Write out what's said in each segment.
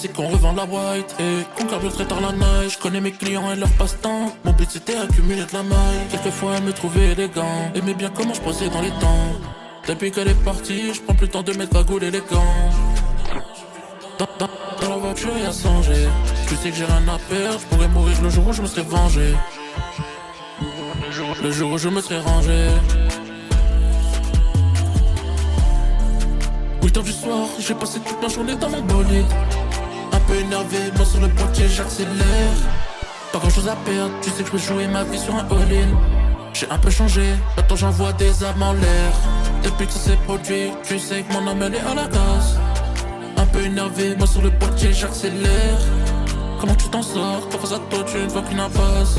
sais qu'on revend la white et qu'on carbure très tard la night. Je connais mes clients et leur passe-temps. Mon but c'était accumuler de la maille. Quelquefois elle me trouvait élégant, aimait bien comment je posais dans les temps. Depuis qu'elle est partie, je prends plus le temps de mettre la goule et les gants. Dans la voiture y'a Sanger. Tu sais que j'ai rien à perdre, je pourrais mourir le jour où je me serais vengé. Le jour où je me serais rangé. 8h du soir, j'ai passé toute ma journée dans mon bolide. Un peu énervé, moi sur le boîtier j'accélère. Pas grand chose à perdre, tu sais que je peux jouer ma vie sur un all-in. J'ai un peu changé, maintenant j'envoie des âmes en l'air. Depuis que ça s'est produit, tu sais que mon âme elle est à la casse. Un peu énervé, moi sur le boîtier j'accélère. Comment tu t'en sors, quand face à toi tu ne vois qu'une impasse.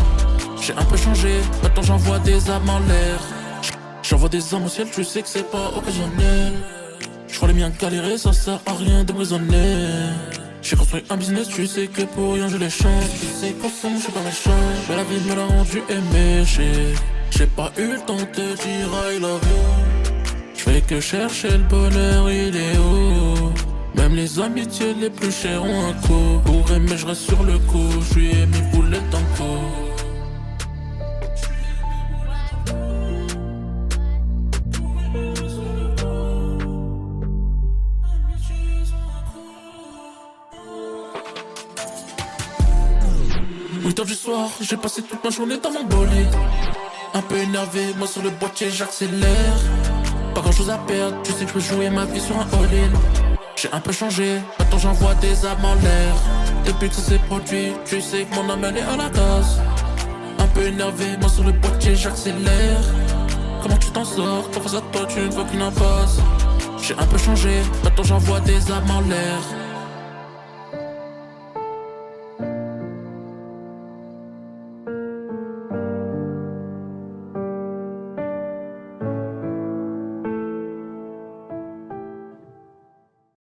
J'ai un peu changé, maintenant j'envoie des âmes en l'air. J'envoie des âmes au ciel, tu sais que c'est pas occasionnel. Je crois les miens galérer, ça sert à rien de raisonner. J'ai construit un business, tu sais que pour rien je les change. Tu sais qu'au fond je suis pas méchant, mais la vie me l'a rendu aimé. J'ai pas eu le temps de te dire I love you. J'fais que chercher le bonheur, il est où? Même les amitiés les plus chères ont un coût. Pour aimer je reste sur le coup, j'lui ai mis boulette dans le cou. Du soir, j'ai passé toute ma journée dans mon bolide. Un peu énervé, moi sur le boîtier j'accélère. Pas grand chose à perdre, tu sais que je peux jouer ma vie sur un all-in. J'ai un peu changé, maintenant j'envoie des âmes en l'air. Depuis que ça s'est produit, tu sais que mon âme elle est à la casse. Un peu énervé, moi sur le boîtier j'accélère. Comment tu t'en sors, quand face à toi tu ne vois qu'une impasse. J'ai un peu changé, maintenant j'envoie des âmes en l'air.